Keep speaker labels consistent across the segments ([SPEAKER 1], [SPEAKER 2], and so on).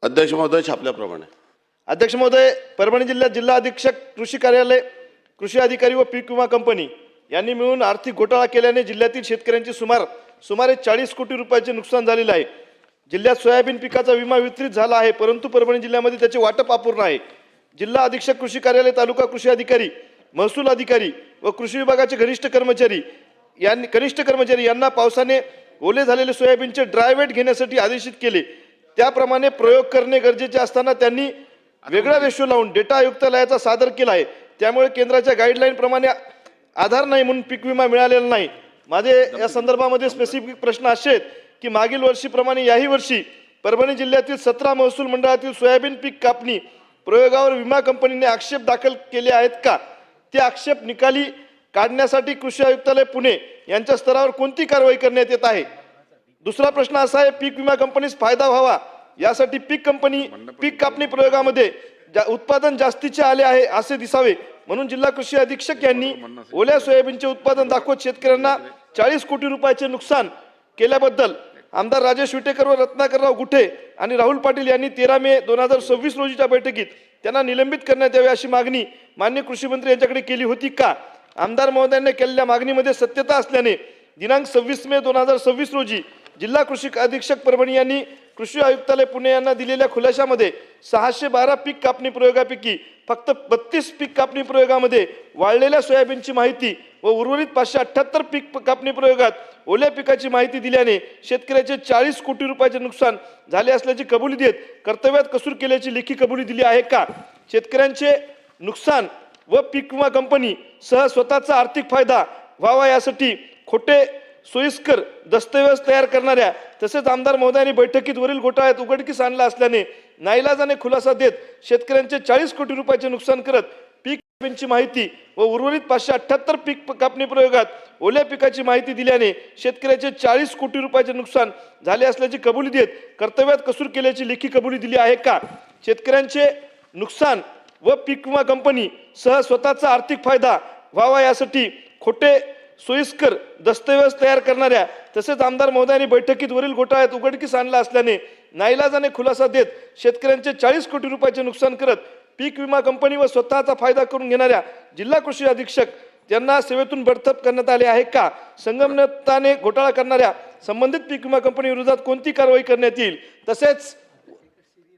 [SPEAKER 1] अध्यक्ष महोदय छापल्याप्रमाणे.
[SPEAKER 2] अध्यक्ष महोदय, परभणी जिल्ह्यात जिल्हा अधीक्षक कृषी कार्यालय, कृषी अधिकारी व पीक विमा कंपनी यांनी मिळून आर्थिक घोटाळा केल्याने जिल्ह्यातील शेतकऱ्यांचे सुमारे 40 कोटी रुपयाचे नुकसान झालेले आहे. जिल्ह्यात सोयाबीन पिकाचा विमा वितरित झाला आहे, परंतु परभणी जिल्ह्यामध्ये त्याचे वाटप अपूर्ण आहे. जिल्हा अधीक्षक कृषी कार्यालय, तालुका कृषी अधिकारी, महसूल अधिकारी व कृषी विभागाचे कनिष्ठ कर्मचारी यांना पावसाने ओले झालेले सोयाबीनचे ड्रायवेट घेण्यासाठी आदेशित केले. त्याप्रमाणे प्रयोग करणे गरजेचे असताना त्यांनी वेगळा रेशो लावून डेटा आयुक्तालयाचा सादर केला आहे. त्यामुळे केंद्राच्या गाईडलाईन प्रमाणे आधार नाही म्हणून पीक विमा मिळालेला नाही. माझे या संदर्भामध्ये स्पेसिफिक प्रश्न असे आहेत की मागील वर्षीप्रमाणे याही वर्षी परभणी जिल्ह्यातील 17 महसूल मंडळातील सोयाबीन पीक कापणी प्रयोगावर विमा कंपनीने आक्षेप दाखल केले आहेत का? ते आक्षेप निकाली काढण्यासाठी कृषी आयुक्तालय पुणे यांच्या स्तरावर कोणती कारवाई करण्यात येत आहे? दुसरा प्रश्न असा आहे, पीक विमा कंपनीस फायदा व्हावा यासाठी पीक कापणी प्रयोगामध्ये उत्पादन जास्तीचे आले आहे असे दिसावे म्हणून जिल्हा कृषी अधीक्षक यांनी ओल्या सोयाबीनचे उत्पादन दाखवत शेतकऱ्यांना 40 कोटी रुपयाचे नुकसान केल्याबद्दल आमदार राजेश विटेकर व रत्नाकरराव गुठे आणि राहुल पाटील यांनी 13 मे 2026 रोजीच्या बैठकीत त्यांना निलंबित करण्यात यावे अशी मागणी माननीय कृषी मंत्री यांच्याकडे केली होती का? आमदार महोदयांनी केलेल्या मागणीमध्ये सत्यता असल्याने दिनांक 26 मे 2026 रोजी जिल्हा कृषी अधीक्षक परभणी यांनी कृषी आयुक्तालय पुणे यांना दिलेल्या खुलाशामध्ये 612 पीक कापणी प्रयोगापैकी फक्त 32 पीक कापणी प्रयोगामध्ये वाळलेल्या सोयाबीनची माहिती व उर्वरित 578 पीक कापणी प्रयोगात ओल्या पिकाची माहिती दिल्याने शेतकऱ्याचे 40 कोटी रुपयाचे नुकसान झाले असल्याची कबुली देत कर्तव्यात कसूर केल्याची लेखी कबुली दिली आहे का? शेतकऱ्यांचे नुकसान व पीक विमा कंपनी सह स्वतःचा आर्थिक फायदा व्हावा यासाठी खोटे सोयीस्कर दस्तऐवज तयार करणाऱ्या तसेच आमदार महोदयांनी बैठकीत वरील घोटाळ्यात उघडकीस आणला असल्याने नाईलाजाने खुलासा देत शेतकऱ्यांचे 40 कोटी रुपयाचे नुकसान करत पीक कापणीची माहिती व उर्वरित 578 पीक कापणी प्रयोगात ओल्या पिकाची माहिती दिल्याने शेतकऱ्याचे 40 कोटी रुपयाचे नुकसान झाले असल्याची कबुली देत कर्तव्यात कसूर केल्याची लेखी कबुली दिली आहे का? शेतकऱ्यांचे नुकसान व पीक विमा कंपनी सह स्वतःचा आर्थिक फायदा व्हावा यासाठी खोटे सोयीस्कर दस्तऐवज तयार करणाऱ्या तसेच आमदार महोदयांनी बैठकीत वरील घोटाळ्यात उघडकीस आणला असल्याने नाईलाजाने खुलासा देत शेतकऱ्यांचे 40 कोटी रुपयाचे नुकसान करत पीक विमा कंपनी व स्वतःचा फायदा करून घेणाऱ्या जिल्हा कृषी अधीक्षक यांना सेवेतून बडतर्फ करण्यात आले आहे का? संगनमताने घोटाळा करणाऱ्या संबंधित पीक विमा कंपनी विरोधात कोणती कारवाई करण्यात येईल? तसेच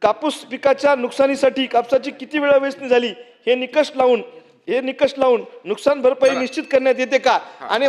[SPEAKER 2] कापूस पिकाच्या नुकसानीसाठी कापसाची किती वेळा वेचणी झाली हे निकष लावून नुकसान भरपाई निश्चित करण्यात येते का? आणि